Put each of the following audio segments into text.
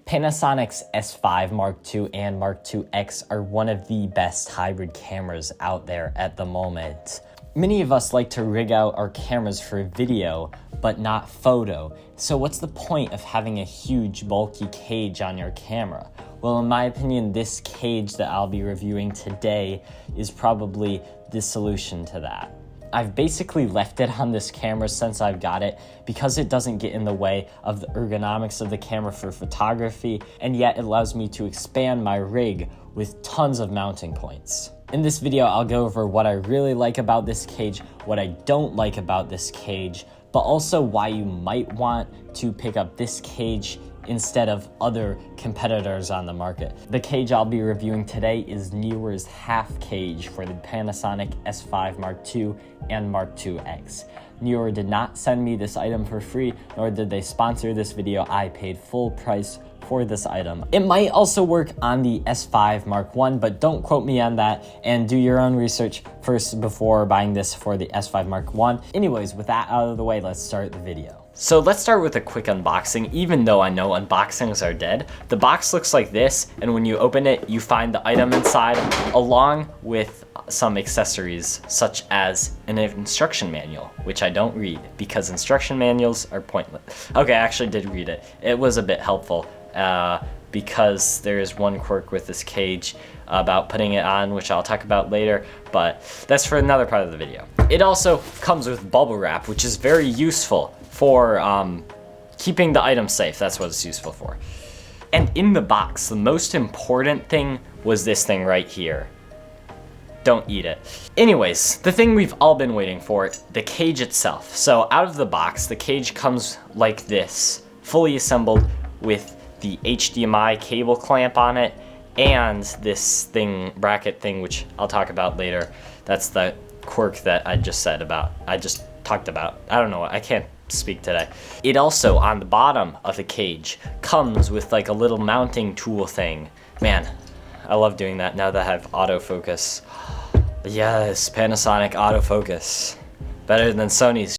Panasonic's S5 Mark II and Mark IIX are one of the best hybrid cameras out there at the moment. Many of us like to rig out our cameras for video, but not photo. So what's the point of having a huge bulky cage on your camera? Well, in my opinion, this cage that I'll be reviewing today is probably the solution to that. I've basically left it on this camera since I've got it because it doesn't get in the way of the ergonomics of the camera for photography, and yet it allows me to expand my rig with tons of mounting points. In this video, I'll go over what I really like about this cage, what I don't like about this cage, but also why you might want to pick up this cage instead of other competitors on the market. The cage I'll be reviewing today is NEEWER's half cage for the Panasonic S5 Mark II and Mark IIX. NEEWER did not send me this item for free, nor did they sponsor this video. I paid full price for this item. It might also work on the S5 Mark I, but don't quote me on that, and do your own research first before buying this for the S5 Mark I. Anyways, with that out of the way, let's start the video. So let's start with a quick unboxing. Even though I know unboxings are dead, the box looks like this, and when you open it, you find the item inside along with some accessories such as an instruction manual, which I don't read because instruction manuals are pointless. Okay, I actually did read it. It was a bit helpful because there is one quirk with this cage about putting it on, which I'll talk about later, but that's for another part of the video. It also comes with bubble wrap, which is very useful for keeping the item safe. That's what it's useful for. And in the box, the most important thing was this thing right here. Don't eat it. Anyways, the thing we've all been waiting for, the cage itself. So out of the box, the cage comes like this, fully assembled with the HDMI cable clamp on it and this thing, bracket thing, which I'll talk about later. That's the quirk that I just talked about. I don't know, I can't speak today. It also, on the bottom of the cage, comes with like a little mounting tool thing. Man, I love doing that now that I have autofocus. Yes, Panasonic autofocus. Better than Sony's.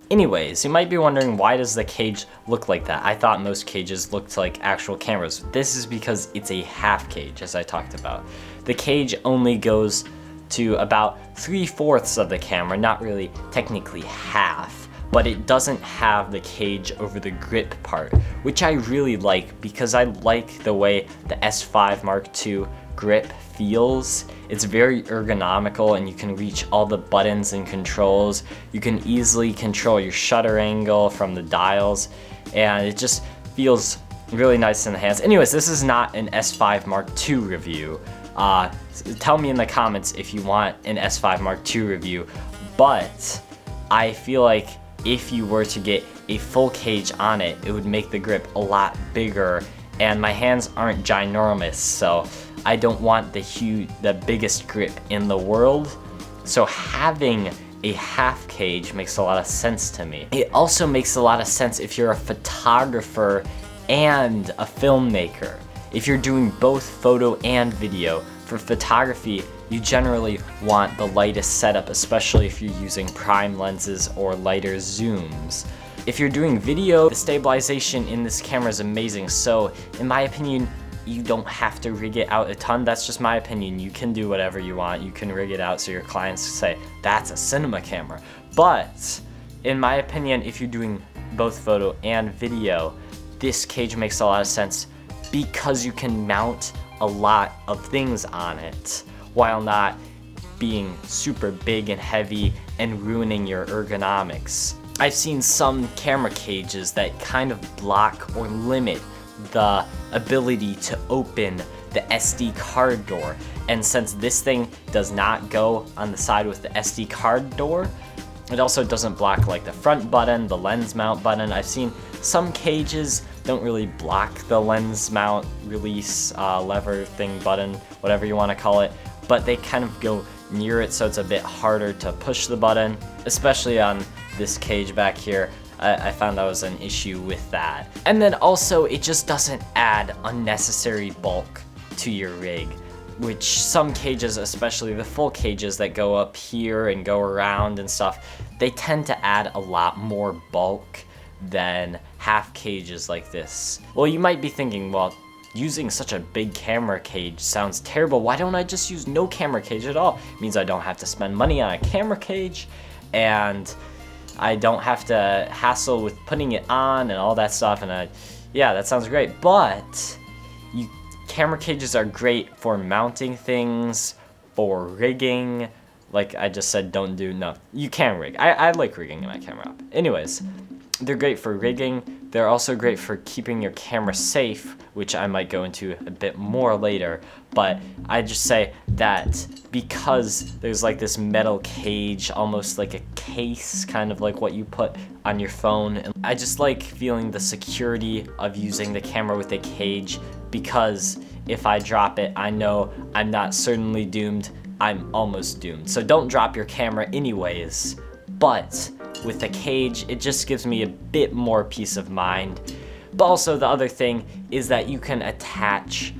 Anyways, you might be wondering, why does the cage look like that? I thought most cages looked like actual cameras. This is because it's a half cage, as I talked about. The cage only goes to about 3/4 of the camera, not really technically half, but it doesn't have the cage over the grip part, which I really like because I like the way the S5 Mark II grip feels. It's very ergonomical and you can reach all the buttons and controls. You can easily control your shutter angle from the dials, and it just feels really nice in the hands. Anyways, this is not an S5 Mark II review. Tell me in the comments if you want an S5 Mark II review, but I feel like if you were to get a full cage on it, it would make the grip a lot bigger, and my hands aren't ginormous, so I don't want the biggest grip in the world. So having a half cage makes a lot of sense to me. It also makes a lot of sense if you're a photographer and a filmmaker. If you're doing both photo and video. For photography, you generally want the lightest setup, especially if you're using prime lenses or lighter zooms. If you're doing video, the stabilization in this camera is amazing, so in my opinion, you don't have to rig it out a ton. That's just my opinion. You can do whatever you want. You can rig it out so your clients say, that's a cinema camera. But in my opinion, if you're doing both photo and video, this cage makes a lot of sense because you can mount a lot of things on it while not being super big and heavy and ruining your ergonomics. I've seen some camera cages that kind of block or limit the ability to open the SD card door, and since this thing does not go on the side with the SD card door, it also doesn't block like the front button, the lens mount button. I've seen some cages don't really block the lens mount release lever thing button, whatever you want to call it, but they kind of go near it, so it's a bit harder to push the button, especially on this cage back here. I found that was an issue with that. And then also, it just doesn't add unnecessary bulk to your rig, which some cages, especially the full cages that go up here and go around and stuff, they tend to add a lot more bulk than half cages like this. Well, you might be thinking, well, using such a big camera cage sounds terrible. Why don't I just use no camera cage at all? It means I don't have to spend money on a camera cage, and I don't have to hassle with putting it on and all that stuff. And yeah, that sounds great. But camera cages are great for mounting things, for rigging. Like I just said, you can rig. I like rigging my camera up. Anyways, they're great for rigging. They're also great for keeping your camera safe, which I might go into a bit more later. But I just say that because there's like this metal cage, almost like a case, kind of like what you put on your phone. And I just like feeling the security of using the camera with a cage, because if I drop it, I know I'm not certainly doomed, I'm almost doomed. So don't drop your camera anyways. But with a cage, it just gives me a bit more peace of mind. But also the other thing is that you can attach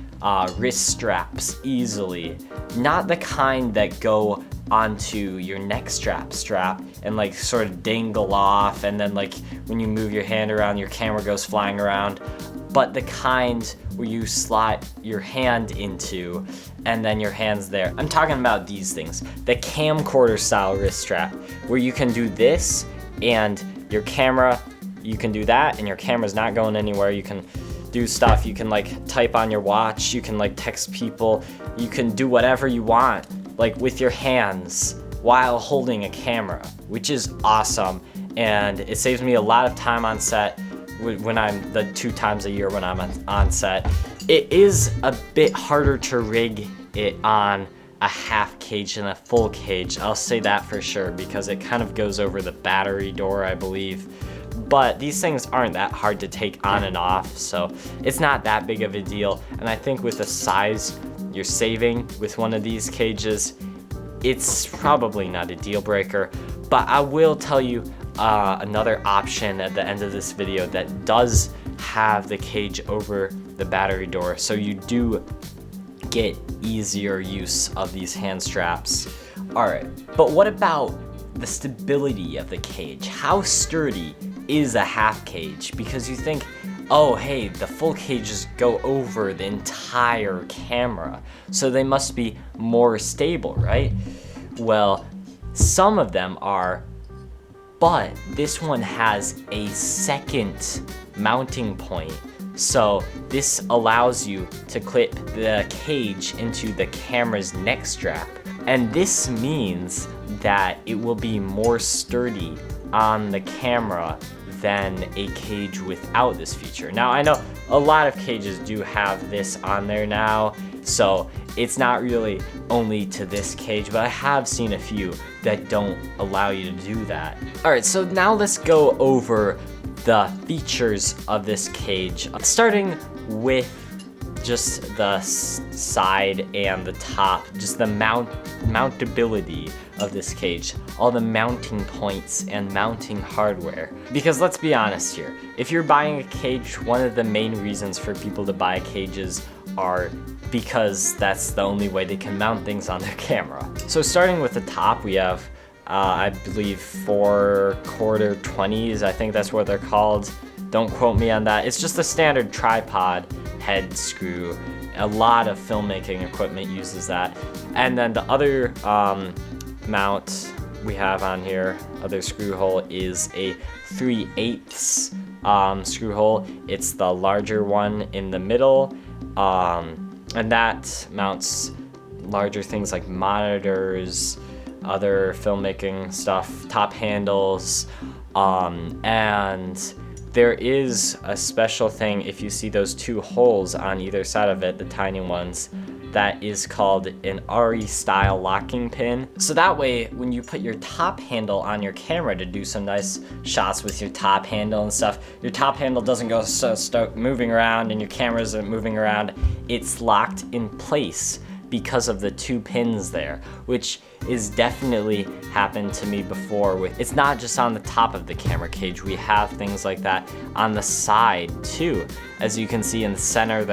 wrist straps easily. Not the kind that go onto your neck strap and like sort of dangle off, and then like when you move your hand around, your camera goes flying around. But the kind where you slide your hand into and then your hand's there. I'm talking about these things. The camcorder style wrist strap, where you can do this and your camera, you can do that and your camera's not going anywhere. You can do stuff, you can like type on your watch, you can like text people, you can do whatever you want like with your hands while holding a camera, which is awesome. And it saves me a lot of time on set when I'm the 2 times a year when I'm on set. It is a bit harder to rig it on a half cage than a full cage. I'll say that for sure, because it kind of goes over the battery door, I believe. But these things aren't that hard to take on and off, so it's not that big of a deal. And I think with the size you're saving with one of these cages, it's probably not a deal breaker. But I will tell you another option at the end of this video that does have the cage over the battery door, so you do get easier use of these hand straps. Alright, but what about the stability of the cage? How sturdy is a half cage? Because you think, oh hey, the full cages go over the entire camera, so they must be more stable, right? Well, some of them are, but this one has a second mounting point. So this allows you to clip the cage into the camera's neck strap. And this means that it will be more sturdy on the camera than a cage without this feature. Now I know a lot of cages do have this on there now, so it's not really only to this cage, but I have seen a few that don't allow you to do that. Alright, so now let's go over the features of this cage, starting with just the side and the top, just the mountability of this cage, all the mounting points and mounting hardware. Because let's be honest here, if you're buying a cage, one of the main reasons for people to buy cages are because that's the only way they can mount things on their camera. So starting with the top, we have I believe 4/4 20s, I think that's what they're called. Don't quote me on that. It's just a standard tripod head screw. A lot of filmmaking equipment uses that. And then the other mount we have on here, other screw hole, is a 3/8 screw hole. It's the larger one in the middle, and that mounts larger things like monitors, other filmmaking stuff, top handles, and there is a special thing, if you see those 2 holes on either side of it, the tiny ones, that is called an RE style locking pin. So that way, when you put your top handle on your camera to do some nice shots with your top handle and stuff, your top handle doesn't go start moving around and your camera isn't moving around. It's locked in place because of the 2 pins there, which is definitely happened to me before. It's not just on the top of the camera cage, we have things like that on the side too. As you can see in the center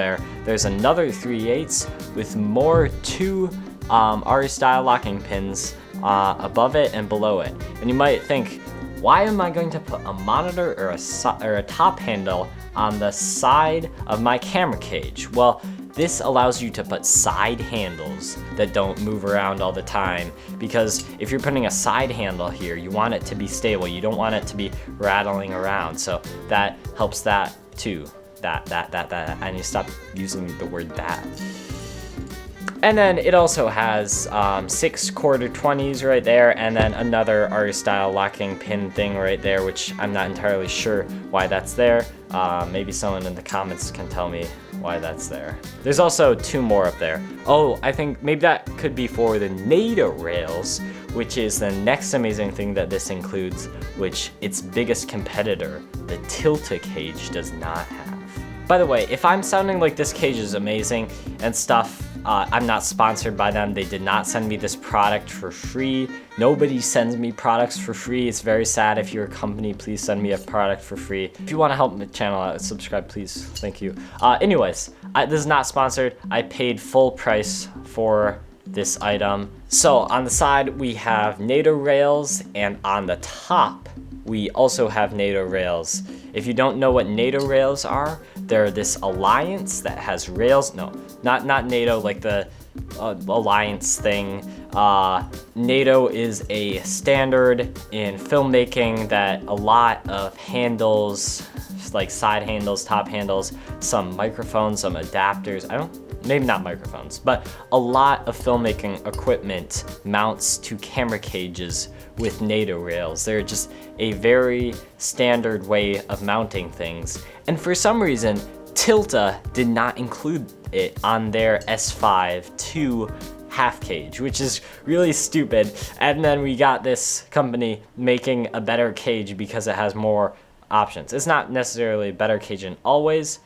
there's another 3/8 with more 2 RE style locking pins above it and below it. And you might think, why am I going to put a monitor or a top handle on the side of my camera cage? Well, this allows you to put side handles that don't move around all the time, because if you're putting a side handle here, you want it to be stable. You don't want it to be rattling around. So that helps that too. That. I need to stop using the word that. And then it also has 6 quarter 20s right there, and then another artist style locking pin thing right there, which I'm not entirely sure why that's there. Maybe someone in the comments can tell me why that's there. There's also 2 more up there. Oh, I think maybe that could be for the NATO rails, which is the next amazing thing that this includes, which its biggest competitor, the Tilta cage, does not have. By the way, if I'm sounding like this cage is amazing and stuff, I'm not sponsored by them. They did not send me this product for free. Nobody sends me products for free. It's very sad. If you're a company, please send me a product for free. If you want to help the channel out, subscribe, please. Thank you. Anyways, this is not sponsored. I paid full price for this item. So on the side, we have NATO rails, and on the top, we also have NATO rails. If you don't know what NATO rails are, they're this alliance that has rails. No, not NATO, like the alliance thing. NATO is a standard in filmmaking that a lot of handles, like side handles, top handles, some microphones, some adapters, maybe not microphones, but a lot of filmmaking equipment mounts to camera cages with NATO rails. They're just a very standard way of mounting things. And for some reason, Tilta did not include it on their S5ii half cage, which is really stupid. And then we got this company making a better cage because it has more options. It's not necessarily a better cage in all ways,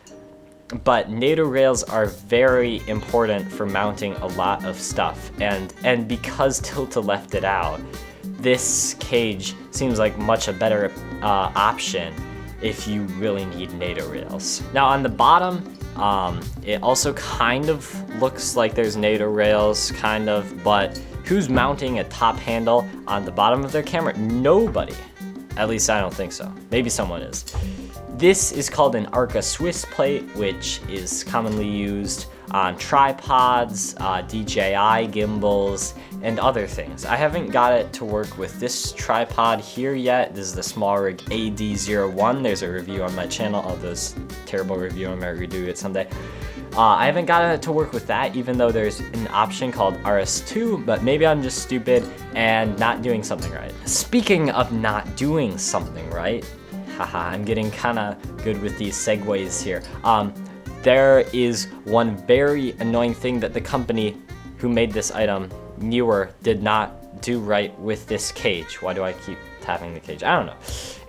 but NATO rails are very important for mounting a lot of stuff. And because Tilta left it out, this cage seems like much a better option if you really need NATO rails. Now on the bottom, it also kind of looks like there's NATO rails, kind of, but who's mounting a top handle on the bottom of their camera? Nobody. At least I don't think so. Maybe someone is. This is called an Arca Swiss plate, which is commonly used on tripods, DJI gimbals, and other things. I haven't got it to work with this tripod here yet. This is the SmallRig AD01. There's a review on my channel of this terrible review. I might redo it someday. I haven't gotten it to work with that, even though there's an option called RS2, but maybe I'm just stupid and not doing something right. Speaking of not doing something right, haha, I'm getting kinda good with these segues here. There is one very annoying thing that the company who made this item, NEEWER, did not do right with this cage. Why do I keep tapping the cage? I don't know.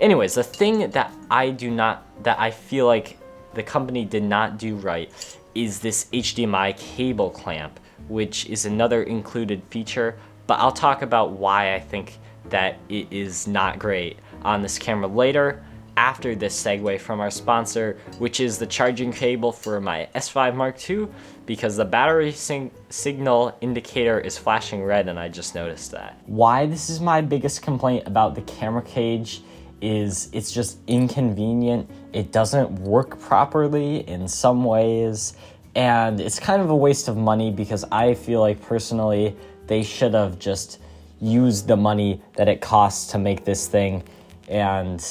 Anyways, the thing that I feel like the company did not do right is this HDMI cable clamp, which is another included feature, but I'll talk about why I think that it is not great on this camera later, after this segue from our sponsor, which is the charging cable for my S5 Mark II, because the battery signal indicator is flashing red and I just noticed that. Why this is my biggest complaint about the camera cage is it's just inconvenient. It doesn't work properly in some ways, and it's kind of a waste of money because I feel like personally they should have just used the money that it costs to make this thing and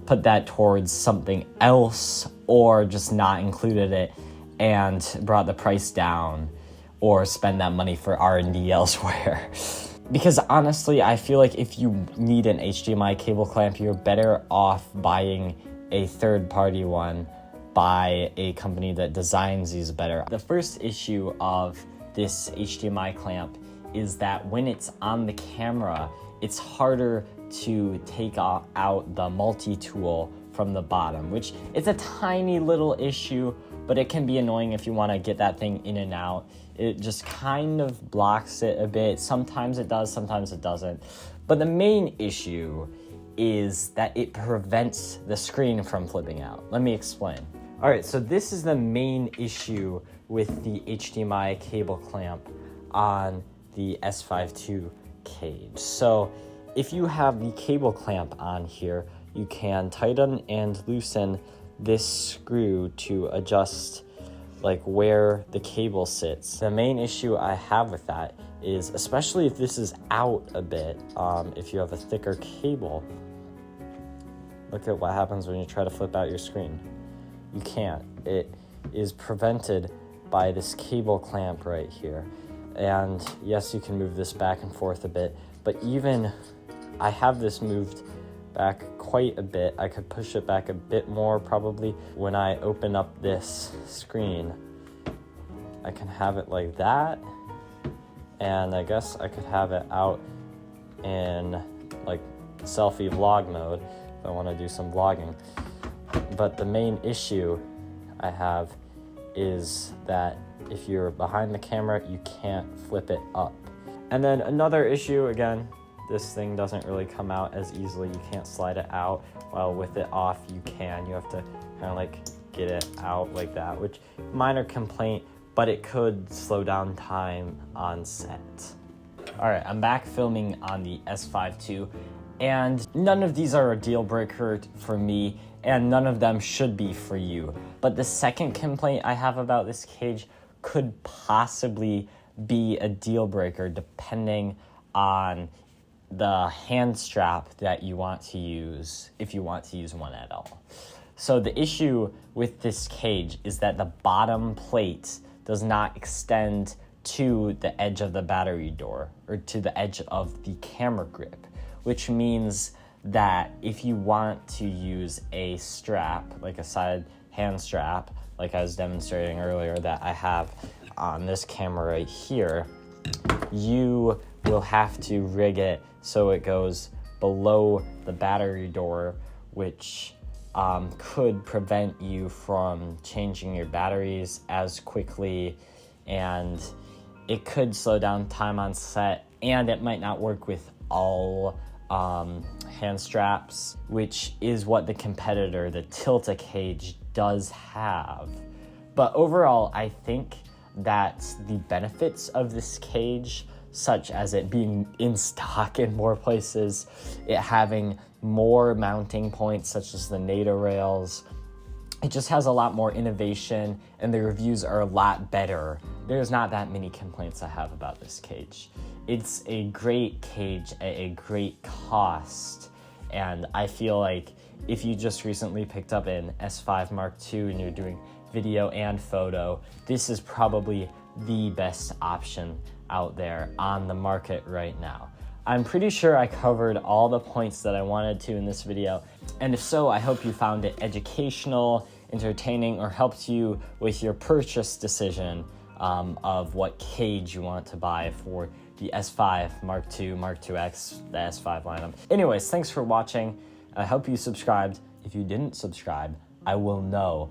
put that towards something else, or just not included it and brought the price down, or spend that money for R&D elsewhere. Because honestly, I feel like if you need an HDMI cable clamp, you're better off buying a third-party one by a company that designs these better. The first issue of this HDMI clamp is that when it's on the camera, it's harder to take out the multi-tool from the bottom, which is a tiny little issue, but it can be annoying if you want to get that thing in and out. It just kind of blocks it a bit. Sometimes it does, sometimes it doesn't. But the main issue is that it prevents the screen from flipping out. Let me explain. All right, so this is the main issue with the HDMI cable clamp on the S5ii cage. So if you have the cable clamp on here, you can tighten and loosen this screw to adjust like where the cable sits. The main issue I have with that is, especially if this is out a bit, if you have a thicker cable, look at what happens when you try to flip out your screen. You can't. It is prevented by this cable clamp right here. And yes, you can move this back and forth a bit, but even I have this moved back quite a bit. I could push it back a bit more probably. When I open up this screen, I can have it like that, and I guess I could have it out in like selfie vlog mode if I want to do some vlogging. But the main issue I have is that if you're behind the camera, you can't flip it up. And then another issue, again, this thing doesn't really come out as easily. You can't slide it out, while with it off you can. You have to kind of like get it out like that, which minor complaint, but it could slow down time on set. All right, I'm back filming on the S5 II, and none of these are a deal breaker for me, and none of them should be for you. But the second complaint I have about this cage could possibly be a deal breaker depending on the hand strap that you want to use, if you want to use one at all. So the issue with this cage is that the bottom plate does not extend to the edge of the battery door or to the edge of the camera grip, which means that if you want to use a strap, like a side hand strap, like I was demonstrating earlier that I have on this camera right here, you will have to rig it so it goes below the battery door, which could prevent you from changing your batteries as quickly, and it could slow down time on set, and it might not work with all hand straps, which is what the competitor, the Tilta cage, does have. But overall, I think that the benefits of this cage, such as it being in stock in more places, it having more mounting points such as the NATO rails, it just has a lot more innovation, and the reviews are a lot better. There's not that many complaints I have about this cage. It's a great cage at a great cost, and I feel like if you just recently picked up an S5 Mark II and you're doing video and photo, this is probably the best option out there on the market right now. I'm pretty sure I covered all the points that I wanted to in this video, and if so, I hope you found it educational, entertaining, or helped you with your purchase decision of what cage you want to buy for the S5 Mark II, Mark IIX, the S5 lineup. Anyways, thanks for watching. I hope you subscribed. If you didn't subscribe, I will know.